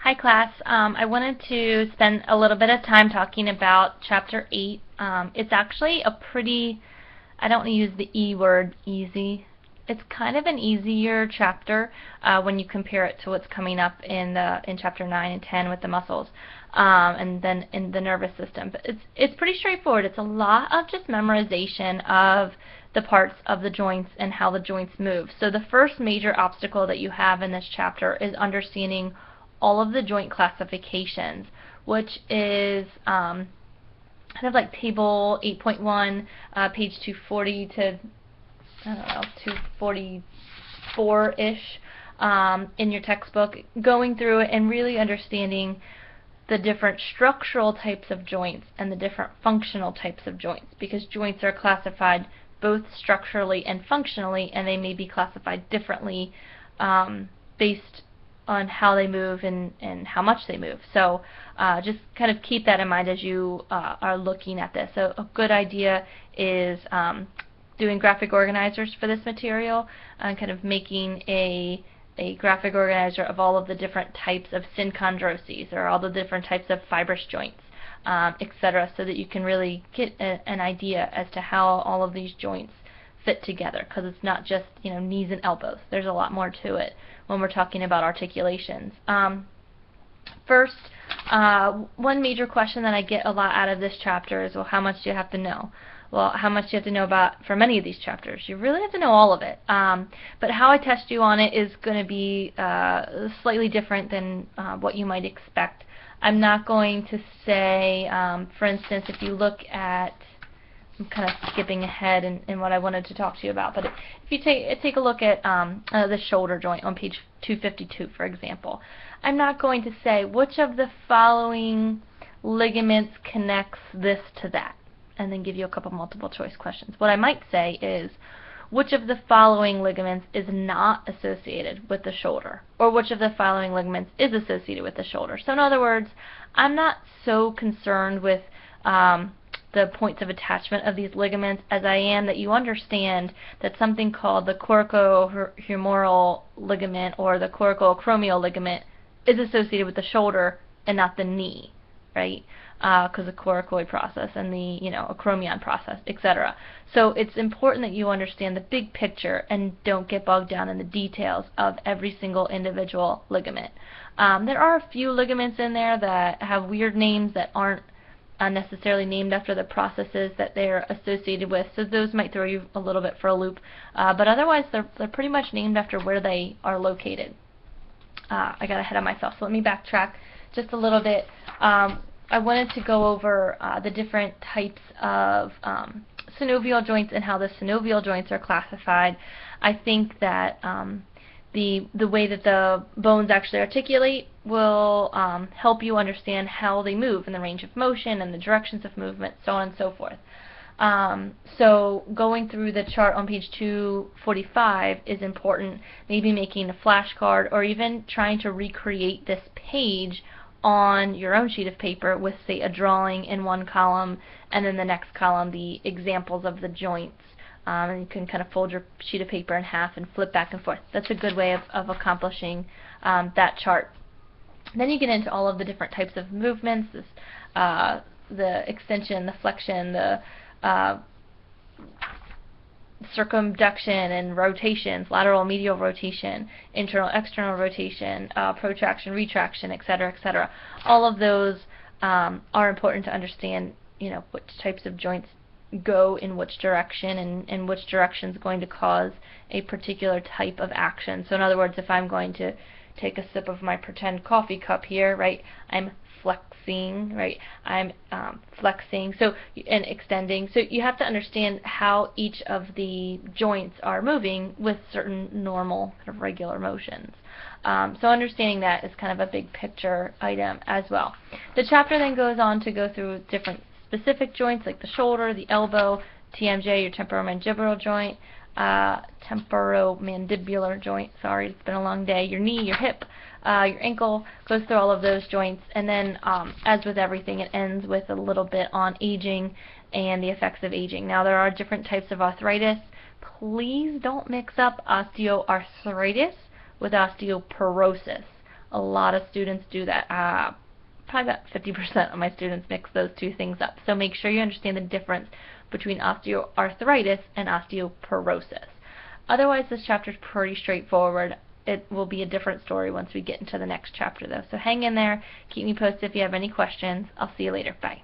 Hi class. I wanted to spend a little bit of time talking about Chapter 8. It's actually a pretty, I don't want to use the E word, easy. It's kind of an easier chapter when you compare it to what's coming up in Chapter 9 and 10 with the muscles and then in the nervous system. But it's pretty straightforward. It's a lot of just memorization of the parts of the joints and how the joints move. So the first major obstacle that you have in this chapter is understanding all of the joint classifications, which is kind of like table 8.1, page 240 to, I don't know, 244-ish in your textbook, going through it and really understanding the different structural types of joints and the different functional types of joints, because joints are classified both structurally and functionally, and they may be classified differently based on how they move and how much they move. So just kind of keep that in mind as you are looking at this. So a good idea is doing graphic organizers for this material and kind of making a graphic organizer of all of the different types of synchondroses, or all the different types of fibrous joints, etc., so that you can really get an idea as to how all of these joints fit together, because it's not just, knees and elbows. There's a lot more to it when we're talking about articulations. First, one major question that I get a lot out of this chapter is, well, how much do you have to know? Well, how much do you have to know about for many of these chapters? You really have to know all of it. But how I test you on it is going to be slightly different than what you might expect. I'm not going to say, for instance, if you look at, I'm kind of skipping ahead in what I wanted to talk to you about, but if you take a look at the shoulder joint on page 252, for example, I'm not going to say which of the following ligaments connects this to that, and then give you a couple multiple choice questions. What I might say is, which of the following ligaments is not associated with the shoulder, or which of the following ligaments is associated with the shoulder. So in other words, I'm not so concerned with the points of attachment of these ligaments as I am that you understand that something called the coracohumeral ligament or the coracoacromial ligament is associated with the shoulder and not the knee, right? Because the coracoid process and the acromion process, etc. So it's important that you understand the big picture and don't get bogged down in the details of every single individual ligament. There are a few ligaments in there that have weird names that aren't necessarily named after the processes that they're associated with, so those might throw you a little bit for a loop. But otherwise, they're pretty much named after where they are located. I got ahead of myself, so let me backtrack just a little bit. I wanted to go over the different types of synovial joints and how the synovial joints are classified. I think that the way that the bones actually articulate will help you understand how they move and the range of motion and the directions of movement, so on and so forth. So going through the chart on page 245 is important, maybe making a flashcard or even trying to recreate this page on your own sheet of paper with, say, a drawing in one column and then the next column the examples of the joints. And you can kind of fold your sheet of paper in half and flip back and forth. That's a good way of accomplishing that chart. Then you get into all of the different types of movements, the extension, the flexion, the circumduction and rotations, lateral, medial rotation, internal, external rotation, protraction, retraction, etc., etc. All of those are important to understand, which types of joints go in which direction and which direction is going to cause a particular type of action. So in other words, if I'm going to take a sip of my pretend coffee cup here, right, I'm flexing, right, I'm flexing, so, and extending. So you have to understand how each of the joints are moving with certain normal, kind of regular motions. So understanding that is kind of a big picture item as well. The chapter then goes on to go through different specific joints like the shoulder, the elbow, TMJ, your temporomandibular joint, sorry, it's been a long day, your knee, your hip, your ankle, goes through all of those joints, and then as with everything, it ends with a little bit on aging and the effects of aging. Now there are different types of arthritis. Please don't mix up osteoarthritis with osteoporosis. A lot of students do that. Probably about 50% of my students mix those two things up. So make sure you understand the difference between osteoarthritis and osteoporosis. Otherwise, this chapter is pretty straightforward. It will be a different story once we get into the next chapter, though. So hang in there. Keep me posted if you have any questions. I'll see you later. Bye.